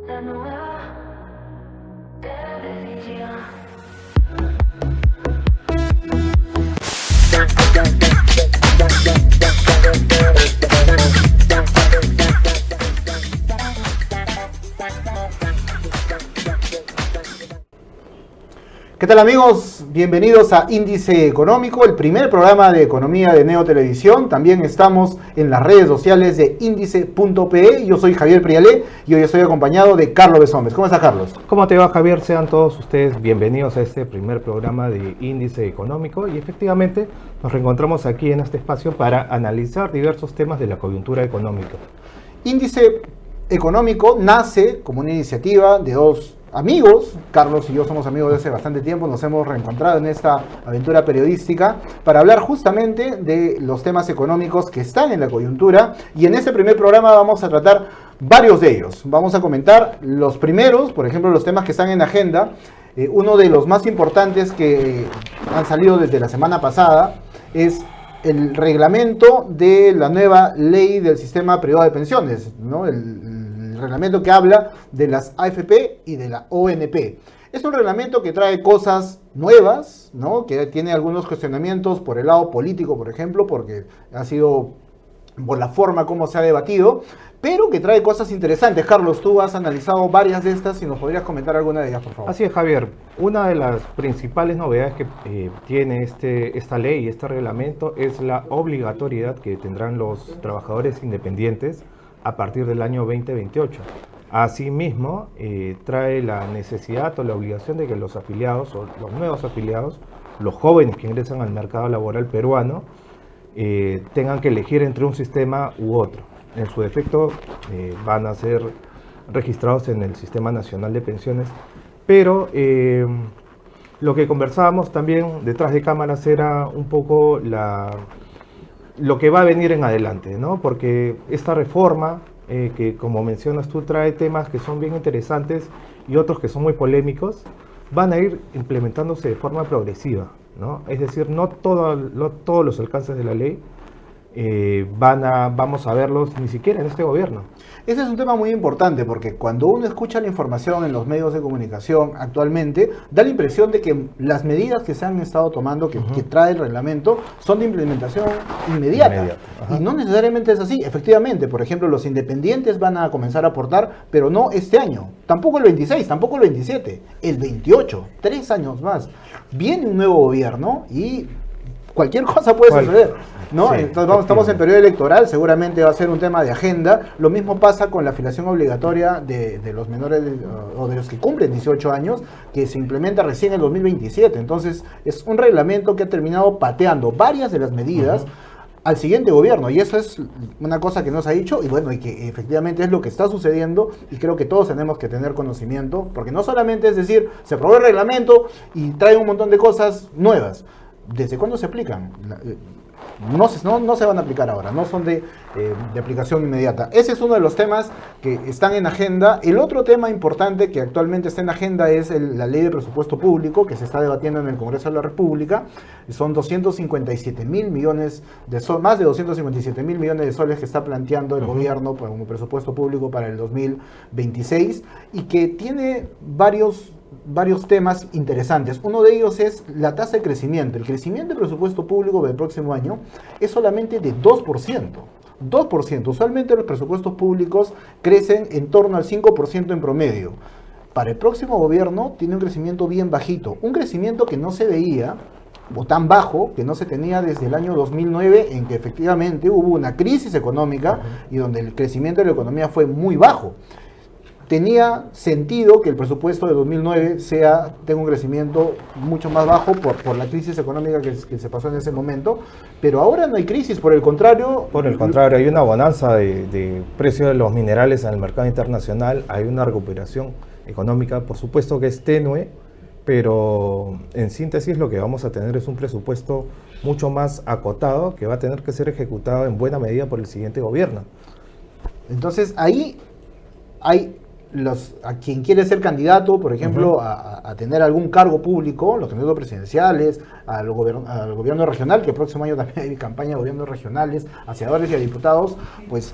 La nueva televisión. ¿Qué tal, amigos? Bienvenidos a Índice Económico, el primer programa de economía de Neo Televisión. También estamos en las redes sociales de índice.pe. Yo soy Javier Prialé y hoy estoy acompañado de Carlos Besomes. ¿Cómo está, Carlos? ¿Cómo te va, Javier? Sean todos ustedes bienvenidos a este primer programa de Índice Económico, y efectivamente nos reencontramos aquí en este espacio para analizar diversos temas de la coyuntura económica. Índice Económico nace como una iniciativa de dos amigos. Carlos y yo somos amigos de hace bastante tiempo, nos hemos reencontrado en esta aventura periodística para hablar justamente de los temas económicos que están en la coyuntura, y en este primer programa vamos a tratar varios de ellos. Vamos a comentar los primeros, por ejemplo, los temas que están en agenda. Uno de los más importantes que han salido desde la semana pasada es el reglamento de la nueva ley del sistema privado de pensiones, ¿no? El reglamento que habla de las AFP y de la ONP. Es un reglamento que trae cosas nuevas, ¿no? Que tiene algunos cuestionamientos por el lado político, por ejemplo, porque ha sido por la forma como se ha debatido, pero que trae cosas interesantes. Carlos, tú has analizado varias de estas y nos podrías comentar alguna de ellas, por favor. Así es, Javier. Una de las principales novedades que tiene esta ley y este reglamento es la obligatoriedad que tendrán los trabajadores independientes a partir del año 2028. Asimismo, trae la necesidad o la obligación de que los afiliados o los nuevos afiliados, los jóvenes que ingresan al mercado laboral peruano, tengan que elegir entre un sistema u otro. En su defecto, van a ser registrados en el Sistema Nacional de Pensiones, pero lo que conversábamos también detrás de cámaras era un poco lo que va a venir en adelante, ¿no? Porque esta reforma, que como mencionas tú, trae temas que son bien interesantes y otros que son muy polémicos, van a ir implementándose de forma progresiva, ¿no? Es decir, no todos los alcances de la ley vamos a verlos ni siquiera en este gobierno. Ese es un tema muy importante, porque cuando uno escucha la información en los medios de comunicación actualmente, da la impresión de que las medidas que se han estado tomando, que trae el reglamento, son de implementación inmediata. Y no necesariamente es así. Efectivamente, por ejemplo, los independientes van a comenzar a aportar, pero no este año. Tampoco el 26, tampoco el 27, el 28, 3 años más. Viene un nuevo gobierno y cualquier cosa puede suceder, ¿no? Sí, entonces estamos en periodo electoral, seguramente va a ser un tema de agenda. Lo mismo pasa con la afiliación obligatoria de los menores o de los que cumplen 18 años, que se implementa recién en el 2027. Entonces es un reglamento que ha terminado pateando varias de las medidas al siguiente gobierno, y eso es una cosa que nos ha dicho, y bueno, y que efectivamente es lo que está sucediendo, y creo que todos tenemos que tener conocimiento, porque no solamente es decir, se aprobó el reglamento y trae un montón de cosas nuevas. ¿Desde cuándo se aplican? No se van a aplicar ahora, no son de aplicación inmediata. Ese es uno de los temas que están en agenda. El otro tema importante que actualmente está en agenda es la ley de presupuesto público, que se está debatiendo en el Congreso de la República. Son 257.000 millones de soles, más de 257.000 millones de soles que está planteando el gobierno como presupuesto público para el 2026, y que tiene varios temas interesantes. Uno de ellos es la tasa de crecimiento. El crecimiento del presupuesto público del próximo año es solamente de 2%. 2%. Usualmente los presupuestos públicos crecen en torno al 5% en promedio. Para el próximo gobierno tiene un crecimiento bien bajito. Un crecimiento que no se veía, o tan bajo, que no se tenía desde el año 2009, en que efectivamente hubo una crisis económica y donde el crecimiento de la economía fue muy bajo. Tenía sentido que el presupuesto de 2009 tenga un crecimiento mucho más bajo por la crisis económica que se pasó en ese momento, pero ahora no hay crisis, por el contrario. Por el contrario, hay una bonanza de precio de los minerales en el mercado internacional, hay una recuperación económica, por supuesto que es tenue, pero en síntesis lo que vamos a tener es un presupuesto mucho más acotado, que va a tener que ser ejecutado en buena medida por el siguiente gobierno. Entonces ahí hay a quien quiere ser candidato, por ejemplo, a tener algún cargo público, los candidatos presidenciales, al gobierno regional, que el próximo año también hay campaña de gobiernos regionales, a senadores y a diputados, pues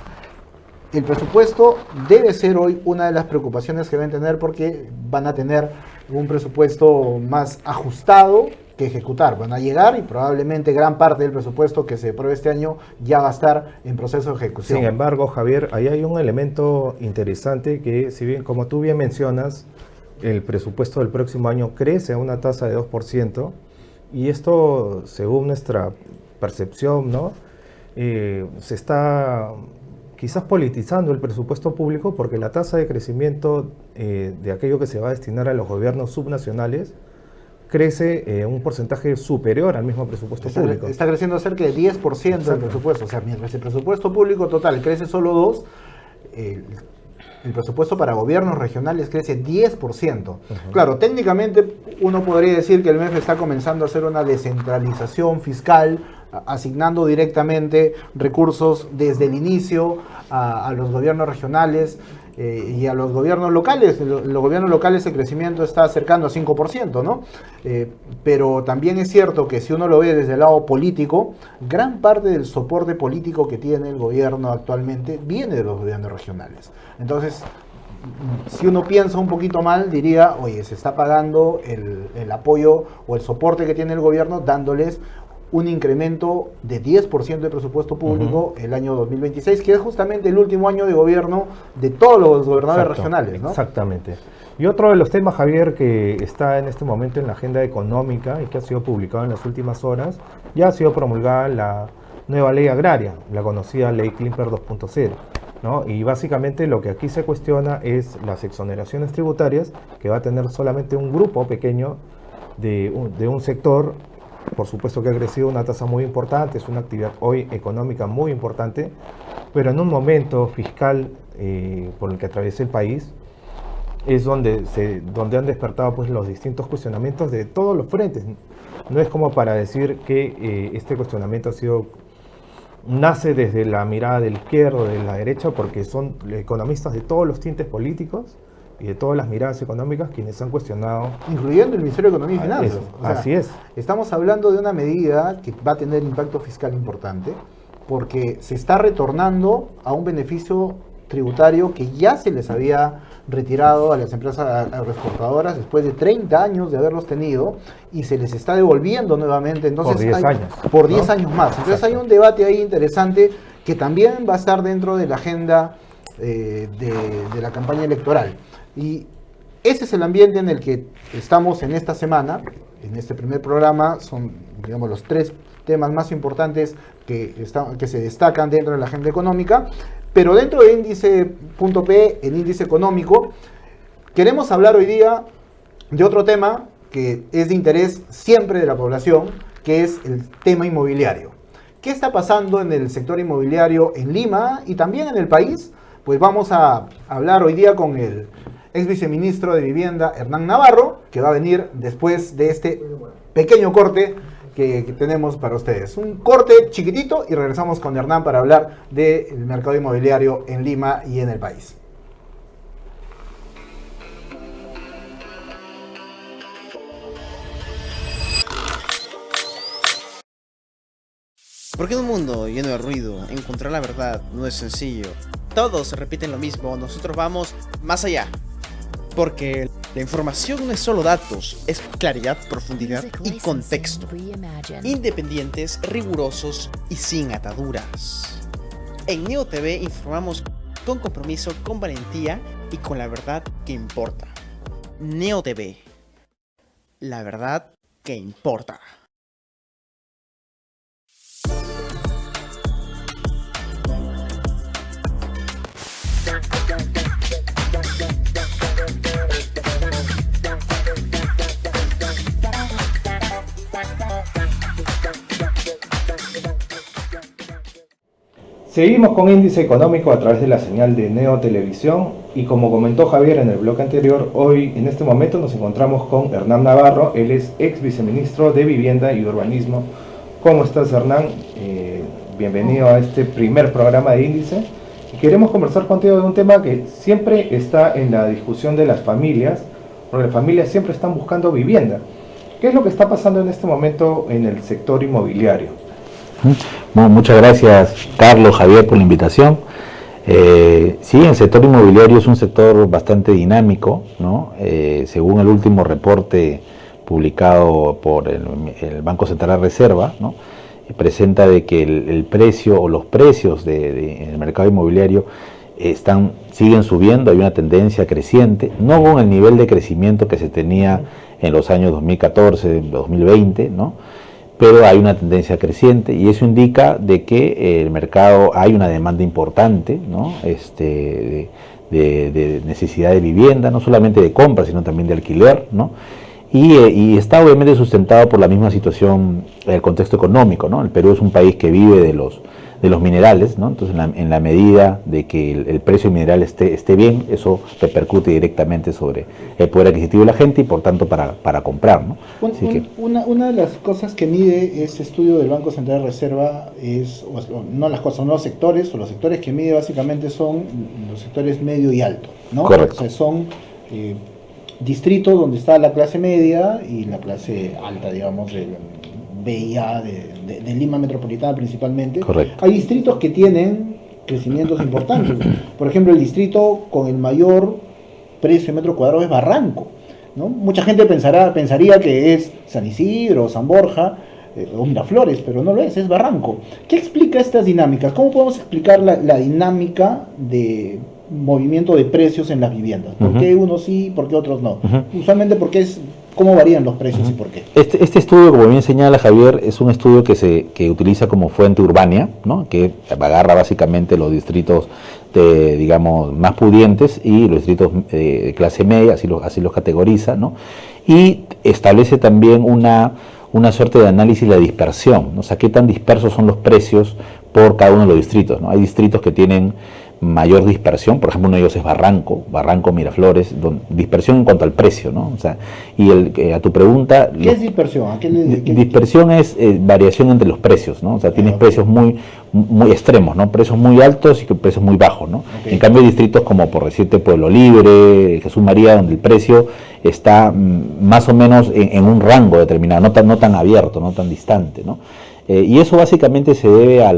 el presupuesto debe ser hoy una de las preocupaciones que deben tener, porque van a tener un presupuesto más ajustado que ejecutar. Van a llegar y probablemente gran parte del presupuesto que se apruebe este año ya va a estar en proceso de ejecución. Sin embargo, Javier, ahí hay un elemento interesante que, si bien, como tú bien mencionas, el presupuesto del próximo año crece a una tasa de 2%, y esto, según nuestra percepción, ¿no? Se está quizás politizando el presupuesto público, porque la tasa de crecimiento de aquello que se va a destinar a los gobiernos subnacionales crece un porcentaje superior al mismo presupuesto público. Está creciendo cerca de 10% del presupuesto. O sea, mientras el presupuesto público total crece solo 2%, el presupuesto para gobiernos regionales crece 10%. Claro, técnicamente uno podría decir que el MEF está comenzando a hacer una descentralización fiscal, asignando directamente recursos desde el inicio a los gobiernos regionales y a los gobiernos locales. Los gobiernos locales el crecimiento está acercando a 5%, ¿no? Pero también es cierto que si uno lo ve desde el lado político, gran parte del soporte político que tiene el gobierno actualmente viene de los gobiernos regionales. Entonces, si uno piensa un poquito mal, diría, oye, se está pagando el apoyo o el soporte que tiene el gobierno dándoles un incremento de 10% de presupuesto público el año 2026, que es justamente el último año de gobierno de todos los gobernadores regionales, ¿no? Exactamente. Y otro de los temas, Javier, que está en este momento en la agenda económica y que ha sido publicado en las últimas horas, ya ha sido promulgada la nueva ley agraria, la conocida ley Klimper 2.0, ¿no? Y básicamente lo que aquí se cuestiona es las exoneraciones tributarias que va a tener solamente un grupo pequeño de un sector. Por supuesto que ha crecido una tasa muy importante, es una actividad hoy económica muy importante, pero en un momento fiscal por el que atraviesa el país, es donde han despertado pues los distintos cuestionamientos de todos los frentes. No es como para decir que este cuestionamiento nace desde la mirada del izquierdo, de la derecha, porque son economistas de todos los tintes políticos y de todas las miradas económicas quienes han cuestionado. Incluyendo el Ministerio de Economía y Finanzas. O sea, así es. Estamos hablando de una medida que va a tener impacto fiscal importante, porque se está retornando a un beneficio tributario que ya se les había retirado a las empresas agroexportadoras después de 30 años de haberlos tenido, y se les está devolviendo nuevamente. Entonces, por 10 años. Por 10 años más. Entonces Exacto. Hay un debate ahí interesante que también va a estar dentro de la agenda de la campaña electoral. Y ese es el ambiente en el que estamos en esta semana. En este primer programa son, digamos, los 3 temas más importantes que se destacan dentro de la agenda económica. Pero dentro de índice.p, el índice económico, queremos hablar hoy día de otro tema que es de interés siempre de la población, que es el tema inmobiliario. ¿Qué está pasando en el sector inmobiliario en Lima y también en el país? Pues vamos a hablar hoy día con el ex viceministro de Vivienda, Hernán Navarro, que va a venir después de este pequeño corte que tenemos para ustedes. Un corte chiquitito y regresamos con Hernán para hablar del mercado inmobiliario en Lima y en el país. Porque en un mundo lleno de ruido, encontrar la verdad no es sencillo. Todos repiten lo mismo, nosotros vamos más allá. Porque la información no es solo datos, es claridad, profundidad y contexto. Independientes, rigurosos y sin ataduras. En Neo TV informamos con compromiso, con valentía y con la verdad que importa. Neo TV. La verdad que importa. Seguimos con Índice Económico a través de la señal de Neo Televisión, y como comentó Javier en el bloque anterior, hoy en este momento nos encontramos con Hernán Navarro. Él es ex viceministro de Vivienda y Urbanismo. ¿Cómo estás, Hernán? Bienvenido a este primer programa de Índice. Y queremos conversar contigo de un tema que siempre está en la discusión de las familias, porque las familias siempre están buscando vivienda. ¿Qué es lo que está pasando en este momento en el sector inmobiliario? Bueno, muchas gracias, Carlos, Javier, por la invitación. Sí, el sector inmobiliario es un sector bastante dinámico, ¿no? Según el último reporte publicado por el Banco Central de Reserva, ¿no? Presenta de que el precio o los precios en el mercado inmobiliario siguen subiendo, hay una tendencia creciente, no con el nivel de crecimiento que se tenía en los años 2014, 2020, ¿no? Pero hay una tendencia creciente y eso indica de que el mercado hay una demanda importante, ¿no? De necesidad de vivienda, no solamente de compra, sino también de alquiler, ¿no? Y está obviamente sustentado por la misma situación del contexto económico, ¿no? El Perú es un país que vive de los minerales, ¿no? Entonces en la medida de que el precio del mineral esté bien, eso repercute directamente sobre el poder adquisitivo de la gente y por tanto para comprar, ¿no? Una de las cosas que mide este estudio del Banco Central de Reserva no las cosas, no los sectores, o los sectores que mide básicamente son los sectores medio y alto, ¿no? Correcto. O sea, son distritos donde está la clase media y la clase alta, digamos, del B y A de Lima metropolitana principalmente. Correcto. Hay distritos que tienen crecimientos importantes. Por ejemplo, el distrito con el mayor precio de metro cuadrado es Barranco, ¿no? Mucha gente pensaría que es San Isidro, San Borja o Miraflores, pero no lo es Barranco. ¿Qué explica estas dinámicas? ¿Cómo podemos explicar la dinámica de movimiento de precios en las viviendas? ¿Por qué unos sí, por qué otros no? Usualmente ¿cómo varían los precios y por qué? Este estudio, como bien señala Javier, es un estudio que utiliza como fuente Urbania, ¿no? Que agarra básicamente los distritos digamos, más pudientes y los distritos de clase media, así los categoriza, ¿no? Y establece también una suerte de análisis de la dispersión, ¿no? O sea, qué tan dispersos son los precios por cada uno de los distritos, ¿no? Hay distritos que tienen mayor dispersión, por ejemplo uno de ellos es Barranco, Miraflores, dispersión en cuanto al precio, ¿no? O sea, y a tu pregunta... ¿Qué es dispersión? Dispersión es variación entre los precios, ¿no? O sea, tienes precios muy extremos, ¿no? Precios muy altos y precios muy bajos, ¿no? En cambio hay distritos como, por decirte, Pueblo Libre, Jesús María, donde el precio está más o menos en un rango determinado, no tan abierto, no tan distante, ¿no? Y eso básicamente se debe a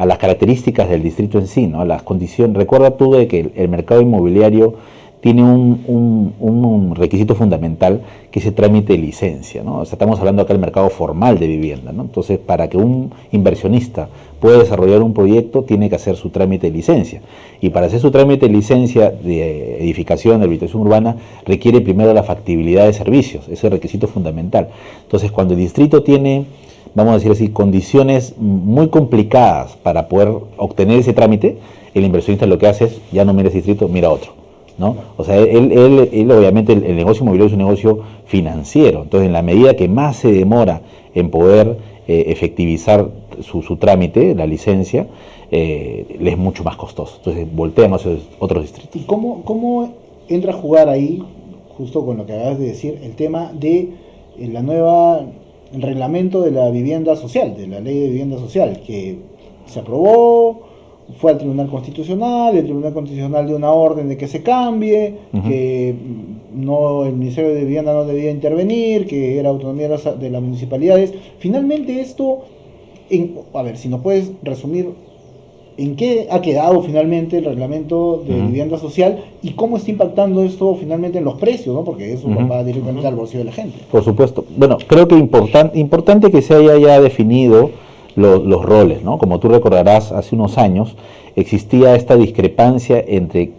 las características del distrito en sí, ¿no? A las condiciones. Recuerda tú de que el mercado inmobiliario tiene un requisito fundamental que es el trámite de licencia, ¿no? O sea, estamos hablando acá del mercado formal de vivienda, ¿no? Entonces, para que un inversionista pueda desarrollar un proyecto, tiene que hacer su trámite de licencia. Y para hacer su trámite de licencia de edificación, de habitación urbana, requiere primero la factibilidad de servicios, ese es el requisito fundamental. Entonces, cuando el distrito tiene, vamos a decir así, condiciones muy complicadas para poder obtener ese trámite, el inversionista lo que hace es, ya no mira ese distrito, mira otro, ¿no? O sea, él obviamente el negocio inmobiliario es un negocio financiero, entonces en la medida que más se demora en poder efectivizar su trámite, la licencia, le es mucho más costoso, entonces voltean hacia otros distritos. ¿Y cómo entra a jugar ahí, justo con lo que acabas de decir, el tema de el reglamento de la vivienda social, de la ley de vivienda social, que se aprobó, fue al Tribunal Constitucional, el Tribunal Constitucional dio una orden de que se cambie, que el Ministerio de Vivienda no debía intervenir, que era autonomía de las municipalidades? Finalmente esto, a ver, si nos puedes resumir, ¿en qué ha quedado finalmente el reglamento de vivienda social y cómo está impactando esto finalmente en los precios, ¿no? Porque eso va directamente al bolsillo de la gente. Por supuesto. Bueno, creo que importante que se haya ya definido los roles, ¿no? Como tú recordarás, hace unos años existía esta discrepancia entre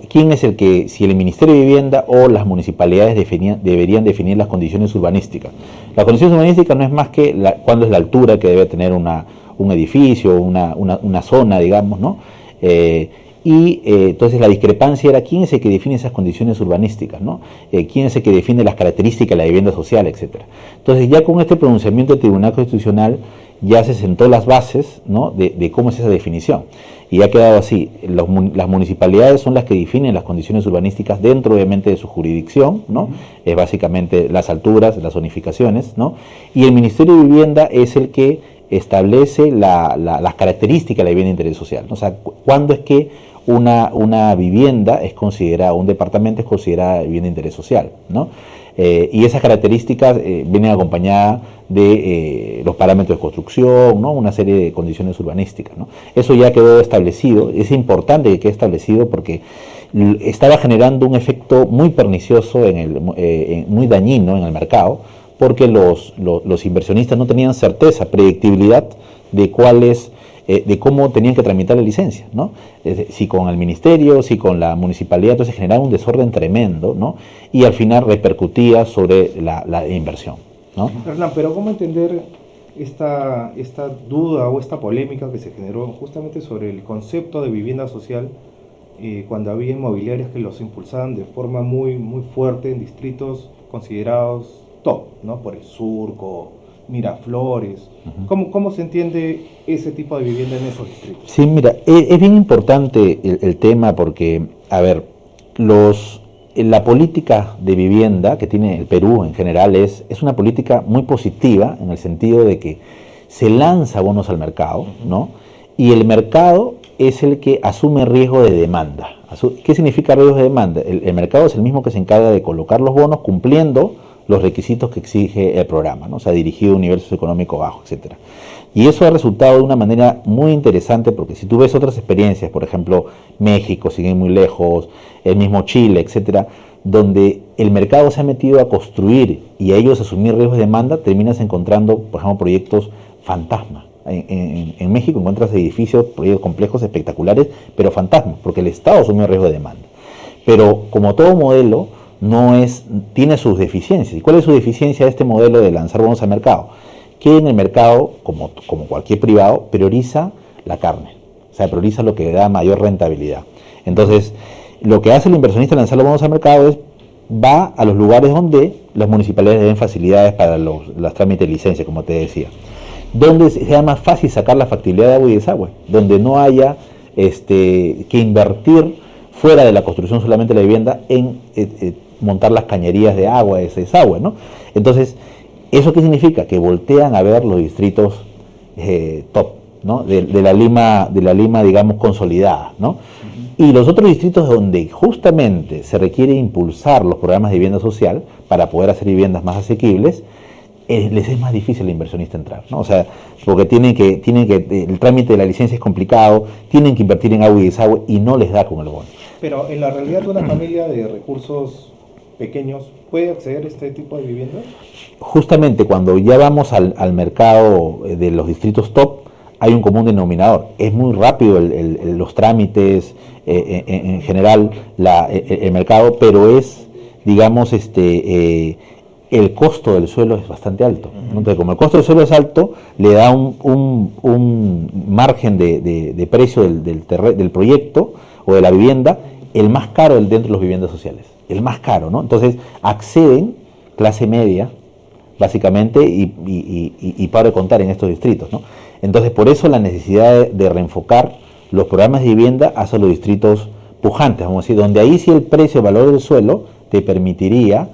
quién es si el Ministerio de Vivienda o las municipalidades deberían definir las condiciones urbanísticas. Las condiciones urbanísticas no es más que cuándo es la altura que debe tener un edificio, una zona, digamos, ¿no? Entonces la discrepancia era quién es el que define esas condiciones urbanísticas, ¿no? Quién es el que define las características de la vivienda social, etcétera. Entonces ya con este pronunciamiento del Tribunal Constitucional ya se sentó las bases, ¿no? de cómo es esa definición. Y ha quedado así, las municipalidades son las que definen las condiciones urbanísticas dentro obviamente de su jurisdicción, ¿no? Es básicamente las alturas, las zonificaciones, ¿no? Y el Ministerio de Vivienda es el que establece las características de la vivienda de interés social, ¿no? O sea, cuándo es que una vivienda es considerada, un departamento es considerada vivienda de interés social, ¿no? Y esas características vienen acompañadas de los parámetros de construcción, ¿no? Una serie de condiciones urbanísticas, ¿no? Eso ya quedó establecido, es importante que quede establecido porque estaba generando un efecto muy pernicioso, muy dañino en el mercado, porque los inversionistas no tenían certeza, predictibilidad de cuáles de cómo tenían que tramitar la licencia, ¿no? Si con el ministerio, si con la municipalidad, entonces generaba un desorden tremendo, ¿no? Y al final repercutía sobre la inversión, ¿no? Hernán, pero ¿cómo entender esta duda o esta polémica que se generó justamente sobre el concepto de vivienda social cuando había inmobiliarias que los impulsaban de forma muy, muy fuerte en distritos considerados top, ¿no? Por el Surco, Miraflores? ¿Cómo se entiende ese tipo de vivienda en esos distritos? Sí, mira, es bien importante el tema porque, a ver, la política de vivienda que tiene el Perú en general es una política muy positiva en el sentido de que se lanza bonos al mercado, ¿no? Y el mercado es el que asume riesgo de demanda. ¿Qué significa riesgo de demanda? El mercado es el mismo que se encarga de colocar los bonos cumpliendo los requisitos que exige el programa, ¿no? O sea, dirigido a un nivel socioeconómico bajo, etcétera. Y eso ha resultado de una manera muy interesante porque si tú ves otras experiencias, por ejemplo, México, siguen muy lejos, el mismo Chile, etcétera, donde el mercado se ha metido a construir y a ellos asumir riesgos de demanda, terminas encontrando, por ejemplo, proyectos fantasma. En México encuentras edificios, proyectos complejos espectaculares, pero fantasmas, porque el Estado asume riesgo de demanda. Pero como todo modelo, tiene sus deficiencias. ¿Y cuál es su deficiencia de este modelo de lanzar bonos al mercado? Que en el mercado, como cualquier privado, prioriza la carne, o sea, prioriza lo que da mayor rentabilidad. Entonces, lo que hace el inversionista al lanzar los bonos al mercado va a los lugares donde las municipalidades den facilidades para los trámites de licencia, como te decía, donde sea más fácil sacar la factibilidad de agua y desagüe, donde no haya que invertir fuera de la construcción solamente de la vivienda en montar las cañerías de agua, de ese desagüe, ¿no? Entonces, ¿eso qué significa? Que voltean a ver los distritos top, ¿no? De la Lima, digamos, consolidada, ¿no? Y los otros distritos donde justamente se requiere impulsar los programas de vivienda social para poder hacer viviendas más asequibles, les es más difícil al inversionista entrar, ¿no? O sea, porque el trámite de la licencia es complicado, tienen que invertir en agua y desagüe y no les da con el bono. Pero en la realidad una familia de recursos pequeños puede acceder a este tipo de vivienda. Justamente cuando ya vamos al mercado de los distritos top, hay un común denominador. Es muy rápido los trámites, en general el mercado, pero digamos, el costo del suelo es bastante alto, ¿no? Entonces, como el costo del suelo es alto, le da un margen de precio del proyecto o de la vivienda, el más caro dentro de las viviendas sociales, el más caro, ¿no? Entonces, acceden clase media, básicamente, y para de contar en estos distritos, ¿no? Entonces, por eso la necesidad de reenfocar los programas de vivienda hacia los distritos pujantes, vamos a decir, donde ahí sí el precio, el valor del suelo, te permitiría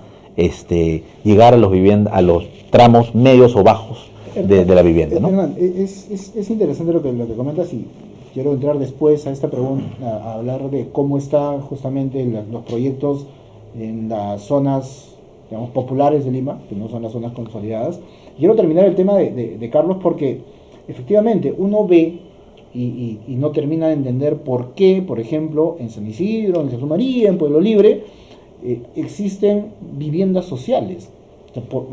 llegar a los tramos medios o bajos de la vivienda, ¿no? Hernán, es interesante lo que comentas y quiero entrar después a esta pregunta, a hablar de cómo están justamente los proyectos en las zonas, digamos, populares de Lima, que no son las zonas consolidadas. Quiero terminar el tema de Carlos porque efectivamente uno ve y no termina de entender por qué, por ejemplo, en San Isidro, en Jesús María, en Pueblo Libre, existen viviendas sociales. O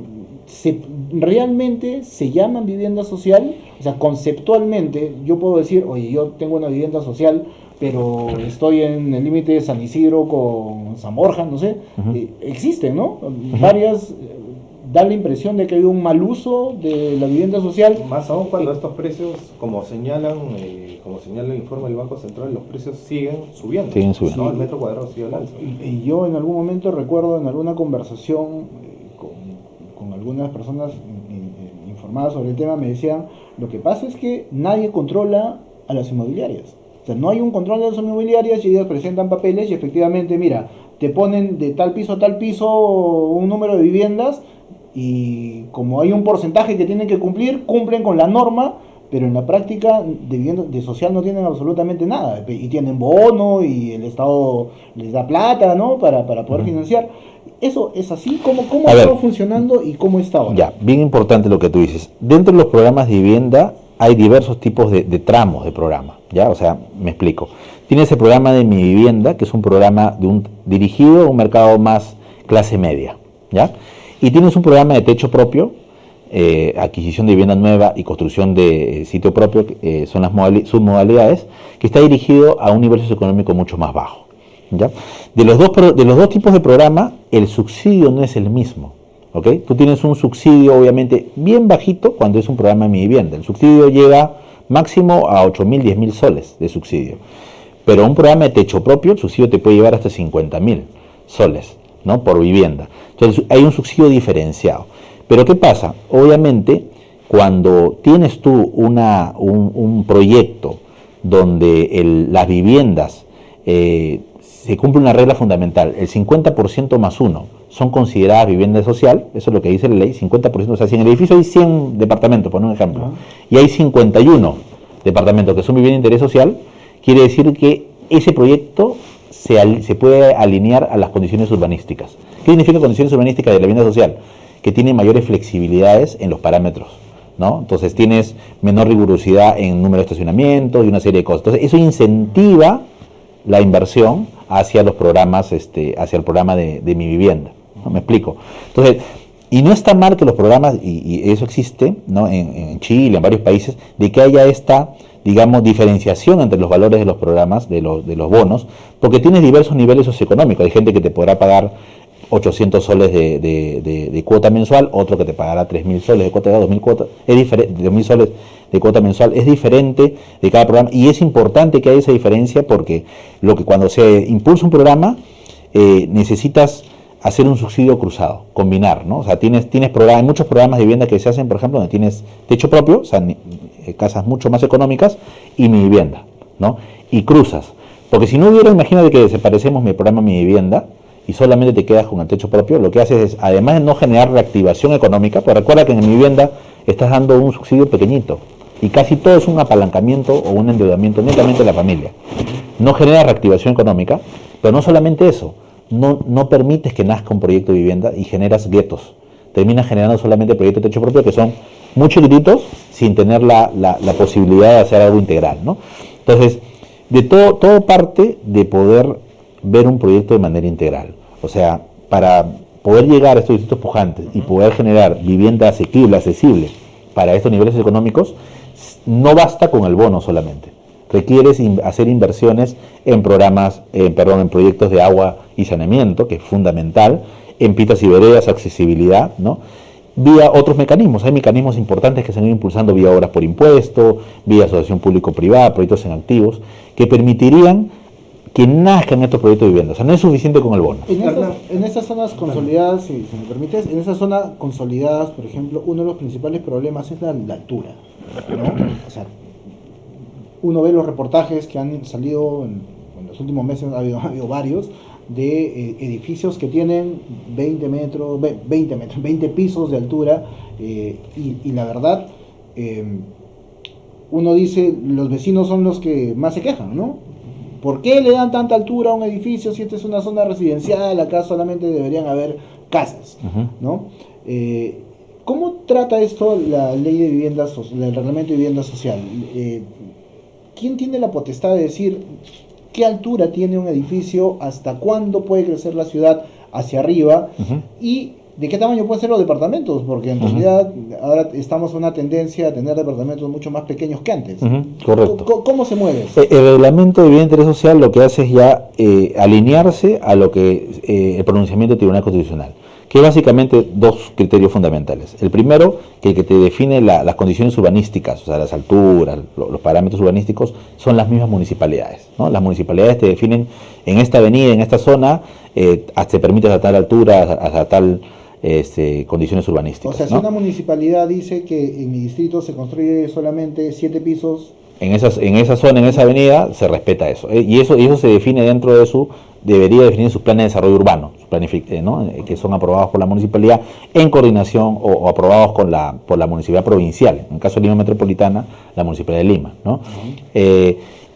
sea, ¿realmente se llaman vivienda social? O sea, conceptualmente yo puedo decir, oye, yo tengo una vivienda social, pero estoy en el límite de San Isidro con San Borja, no sé. Existen, ¿no? Varias. Da la impresión de que hay un mal uso de la vivienda social. Más aún cuando estos precios, como señala el informe del Banco Central, los precios siguen subiendo. ¿No? El metro cuadrado sigue al alza. Y yo en algún momento recuerdo en alguna conversación con algunas personas informadas sobre el tema, me decían, lo que pasa es que nadie controla a las inmobiliarias. O sea, no hay un control de las inmobiliarias y ellas presentan papeles y efectivamente, mira, te ponen de tal piso a tal piso un número de viviendas y como hay un porcentaje que tienen que cumplir, cumplen con la norma, pero en la práctica de social no tienen absolutamente nada, y tienen bono y el Estado les da plata, ¿no? Para poder financiar. ¿Eso es así? ¿Cómo ha estado funcionando y cómo está ahora? Ya, bien importante lo que tú dices. Dentro de los programas de vivienda hay diversos tipos de tramos de programa, ¿ya? O sea, me explico. Tienes el programa de Mi Vivienda, que es un programa dirigido a un mercado más clase media, ¿ya? Y tienes un programa de techo propio, adquisición de vivienda nueva y construcción de sitio propio, son las submodalidades, que está dirigido a un nivel socioeconómico mucho más bajo, ¿ya? De los dos tipos de programa, el subsidio no es el mismo, ¿ok? Tú tienes un subsidio obviamente bien bajito cuando es un programa de Mi Vivienda. El subsidio llega máximo a 8.000, 10.000 soles de subsidio. Pero un programa de techo propio, el subsidio te puede llevar hasta 50.000 soles, ¿no? Por vivienda. Entonces hay un subsidio diferenciado. Pero ¿qué pasa? Obviamente, cuando tienes tú un proyecto donde las viviendas se cumple una regla fundamental, el 50% más 1 son consideradas vivienda social, eso es lo que dice la ley, 50%, o sea, si en el edificio hay 100 departamentos, por un ejemplo, y hay 51 departamentos que son vivienda de interés social, quiere decir que ese proyecto se puede alinear a las condiciones urbanísticas. ¿Qué significa condiciones urbanísticas de la vivienda social? Que tiene mayores flexibilidades en los parámetros, ¿no? Entonces tienes menor rigurosidad en número de estacionamientos y una serie de cosas. Entonces eso incentiva la inversión hacia los programas, hacia el programa de Mi Vivienda, ¿no? Me explico. Entonces, y no está mal que los programas, y eso existe, ¿no? En Chile, en varios países, de que haya esta, digamos, diferenciación entre los valores de los programas, de los bonos, porque tienes diversos niveles socioeconómicos. Hay gente que te podrá pagar 800 soles de cuota mensual, otro que te pagará 3.000 soles de cuota, 2.000 cuotas, es diferente, 2.000 soles de cuota mensual, es diferente de cada programa, y es importante que haya esa diferencia porque cuando se impulsa un programa, necesitas hacer un subsidio cruzado, combinar, ¿no? O sea, tienes hay muchos programas de vivienda que se hacen, por ejemplo, donde tienes techo propio, o sea, casas mucho más económicas, y Mi Vivienda, ¿no? Y cruzas, porque si no hubiera, imagínate que desaparecemos mi programa Mi Vivienda, y solamente te quedas con el techo propio, lo que haces es, además de no generar reactivación económica, pues recuerda que en Mi Vivienda estás dando un subsidio pequeñito, y casi todo es un apalancamiento o un endeudamiento netamente de la familia. No genera reactivación económica, pero no solamente eso, no permites que nazca un proyecto de vivienda y generas guetos. Terminas generando solamente proyectos de techo propio que son muy chiquititos sin tener la posibilidad de hacer algo integral, ¿no? Entonces, de todo parte de poder ver un proyecto de manera integral. O sea, para poder llegar a estos distritos pujantes y poder generar vivienda asequible, accesible para estos niveles económicos, no basta con el bono solamente. Requieres hacer inversiones en programas, en proyectos de agua y saneamiento, que es fundamental, en pitas y veredas, accesibilidad, ¿no? Vía otros mecanismos. Hay mecanismos importantes que se han ido impulsando vía obras por impuesto, vía asociación público-privada, proyectos en activos, que permitirían que nazcan estos proyectos de vivienda. O sea, no es suficiente con el bono. En esas zonas consolidadas, si me permites, en esas zonas consolidadas, por ejemplo, uno de los principales problemas es la altura, ¿no? O sea, uno ve los reportajes que han salido en los últimos meses, ha habido varios, de edificios que tienen 20 pisos de altura, y la verdad, uno dice, los vecinos son los que más se quejan, ¿no? ¿Por qué le dan tanta altura a un edificio si esta es una zona residencial? Acá solamente deberían haber casas, ¿no? ¿Cómo trata esto la ley de vivienda, el reglamento de vivienda social? ¿Quién tiene la potestad de decir qué altura tiene un edificio, hasta cuándo puede crecer la ciudad hacia arriba, y de qué tamaño pueden ser los departamentos? Porque en realidad ahora estamos en una tendencia a tener departamentos mucho más pequeños que antes. Correcto. ¿Cómo se mueve? El reglamento de vivienda de interés social lo que hace es ya alinearse a lo que el pronunciamiento del Tribunal Constitucional, que es básicamente dos criterios fundamentales. El primero, que el que te define las condiciones urbanísticas, o sea, las alturas, los parámetros urbanísticos, son las mismas municipalidades, ¿no? Las municipalidades te definen en esta avenida, en esta zona, te permite hasta tal altura, hasta tal condiciones urbanísticas. O sea, si ¿no? una municipalidad dice que en mi distrito se construye solamente 7 pisos, en esa zona, en esa avenida, se respeta eso. Y eso se define dentro de debería definir sus planes de desarrollo urbano, ¿no? Que son aprobados por la municipalidad en coordinación o aprobados por la municipalidad provincial. En el caso de Lima Metropolitana, la municipalidad de Lima, ¿no?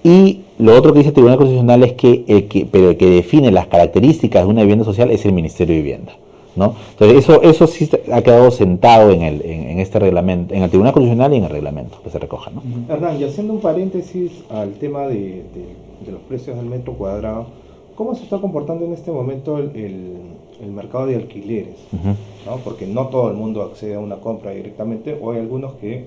Y lo otro que dice el Tribunal Constitucional es pero el que define las características de una vivienda social es el Ministerio de Vivienda, ¿no? Entonces eso sí ha quedado sentado en este reglamento, en el Tribunal Constitucional y en el reglamento que se recoja, ¿no? Hernán, y haciendo un paréntesis al tema de los precios del metro cuadrado, ¿cómo se está comportando en este momento el mercado de alquileres? ¿No? Porque no todo el mundo accede a una compra directamente, o hay algunos que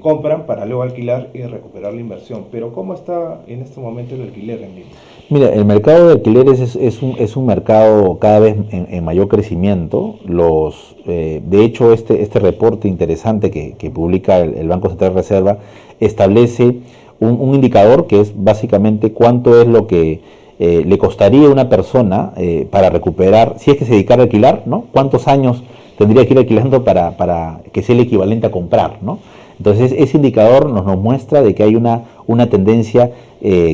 compran para luego alquilar y recuperar la inversión. Pero ¿cómo está en este momento el alquiler en Lima? Mira, el mercado de alquileres es un mercado cada vez en mayor crecimiento. De hecho, este reporte interesante que publica el Banco Central de Reserva establece un indicador que es básicamente cuánto es lo que le costaría a una persona para recuperar, si es que se dedicara a alquilar, ¿no? ¿Cuántos años tendría que ir alquilando para que sea el equivalente a comprar, ¿no? Entonces ese indicador nos muestra de que hay una tendencia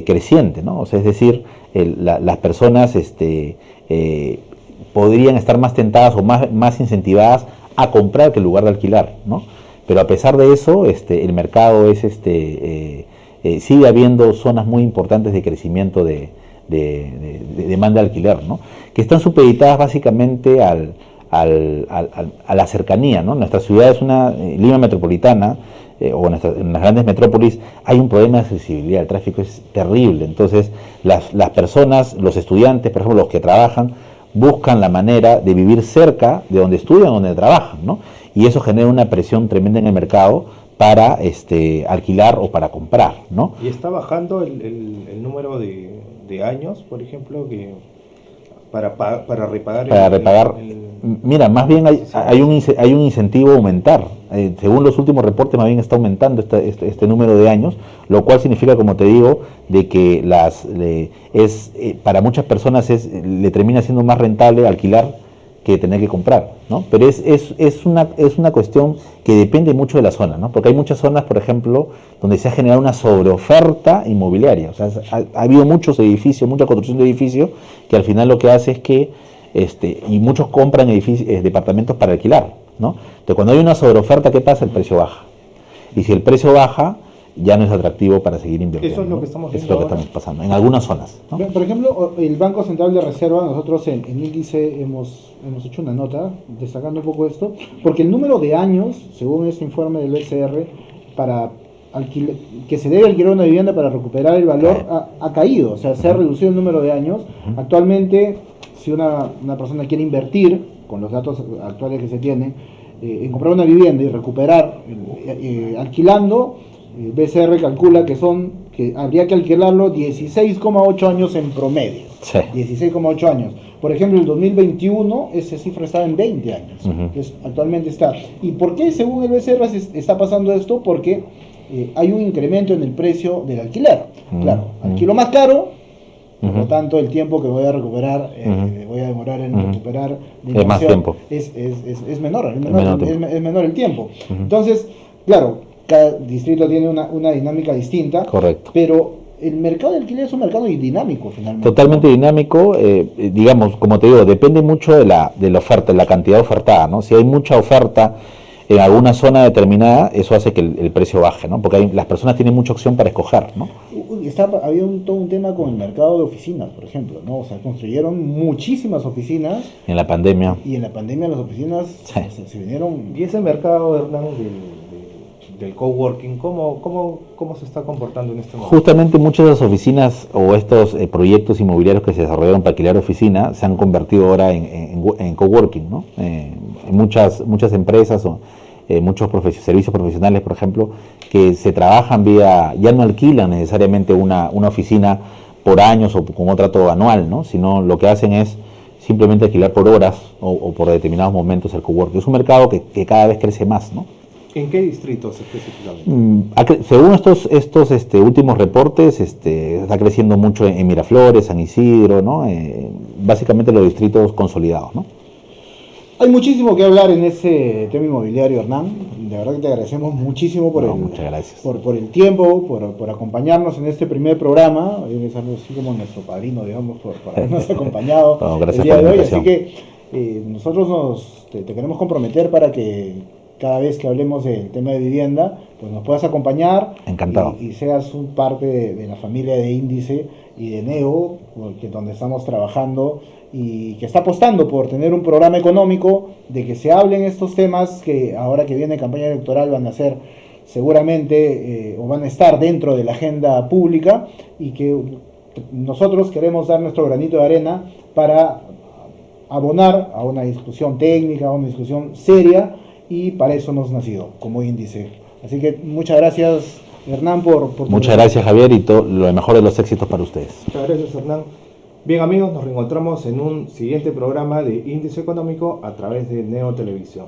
creciente, ¿no? O sea, es decir, las personas podrían estar más tentadas o más incentivadas a comprar que en lugar de alquilar, ¿no? Pero a pesar de eso, el mercado sigue habiendo zonas muy importantes de crecimiento de demanda de alquiler, ¿no? Que están supeditadas básicamente a la cercanía, ¿no? Nuestra ciudad es Lima Metropolitana, o en las grandes metrópolis hay un problema de accesibilidad, el tráfico es terrible. Entonces las personas, los estudiantes, por ejemplo, los que trabajan, buscan la manera de vivir cerca de donde estudian o donde trabajan, ¿no? Y eso genera una presión tremenda en el mercado para alquilar o para comprar, ¿no? Y está bajando el número de años, por ejemplo, que para repagar. Mira, más bien hay un incentivo a aumentar. Según los últimos reportes, más bien está aumentando este número de años, lo cual significa, como te digo, de que para muchas personas le termina siendo más rentable alquilar que tener que comprar, ¿no? Pero es una cuestión que depende mucho de la zona, ¿no? Porque hay muchas zonas, por ejemplo, donde se ha generado una sobreoferta inmobiliaria. O sea, ha habido muchos edificios, mucha construcción de edificios, que al final lo que hace es que y muchos compran departamentos para alquilar, ¿no? Entonces, cuando hay una sobreoferta, ¿qué pasa? El precio baja. Y si el precio baja, ya no es atractivo para seguir invirtiendo. Eso es lo que estamos viendo. Eso es lo que estamos pasando en algunas zonas, ¿no? Por ejemplo, el Banco Central de Reserva, nosotros en Índice hemos hecho una nota destacando un poco esto, porque el número de años, según este informe del BCR, que se debe alquilar una vivienda para recuperar el valor ha caído, o sea, se ha reducido el número de años. Actualmente, si una persona quiere invertir, con los datos actuales que se tienen, en comprar una vivienda y recuperar alquilando, BCR calcula que habría que alquilarlo 16,8 años en promedio. Sí. 16,8 años. Por ejemplo, en el 2021 esa cifra estaba en 20 años. Entonces, actualmente está. ¿Y por qué, según el BCR, está pasando esto? Porque hay un incremento en el precio del alquiler. Claro, alquilo más caro, por lo tanto el tiempo que voy a recuperar, voy a demorar en recuperar es más tiempo. Es menor el tiempo. Entonces, claro, cada distrito tiene una dinámica distinta. Correcto. Pero el mercado de alquiler es un mercado dinámico, finalmente. Totalmente dinámico, digamos, como te digo, depende mucho de la oferta, de la cantidad ofertada, ¿no? Si hay mucha oferta en alguna zona determinada, eso hace que el precio baje, ¿no? Porque las personas tienen mucha opción para escoger, ¿no? Había todo un tema con el mercado de oficinas, por ejemplo, ¿no? O sea, construyeron muchísimas oficinas. En la pandemia. Y en la pandemia las oficinas se vinieron. Y ese mercado, Hernán, del coworking, ¿cómo se está comportando en este momento? Justamente muchas de las oficinas o estos proyectos inmobiliarios que se desarrollaron para alquilar oficina se han convertido ahora en coworking, ¿no? Muchas empresas o muchos servicios profesionales, por ejemplo, que se trabajan ya no alquilan necesariamente una oficina por años o con un trato anual, ¿no? Sino lo que hacen es simplemente alquilar por horas o por determinados momentos el coworking. Es un mercado que cada vez crece más, ¿no? ¿En qué distritos específicamente? Según estos últimos reportes, está creciendo mucho en Miraflores, San Isidro, ¿no? Básicamente los distritos consolidados, ¿no? Hay muchísimo que hablar en ese tema inmobiliario, Hernán. De verdad que te agradecemos muchísimo Muchas gracias. por el tiempo, por acompañarnos en este primer programa. Eres algo así como nuestro padrino, digamos, por habernos acompañado Gracias el día por de la hoy. invitación. Así que nosotros te queremos comprometer para que cada vez que hablemos del tema de vivienda, pues nos puedas acompañar. Encantado. Y seas un parte de la familia de Índice y de Neo, donde estamos trabajando y que está apostando por tener un programa económico, de que se hablen estos temas que ahora que viene campaña electoral van a ser seguramente o van a estar dentro de la agenda pública, y que nosotros queremos dar nuestro granito de arena para abonar a una discusión técnica, a una discusión seria, y para eso hemos nacido como Índice. Así que muchas gracias, Hernán, por tu Muchas gracias, Javier, y lo mejor de los éxitos para ustedes. Muchas gracias, Hernán. Bien, amigos, nos reencontramos en un siguiente programa de Índice Económico a través de Neo Televisión.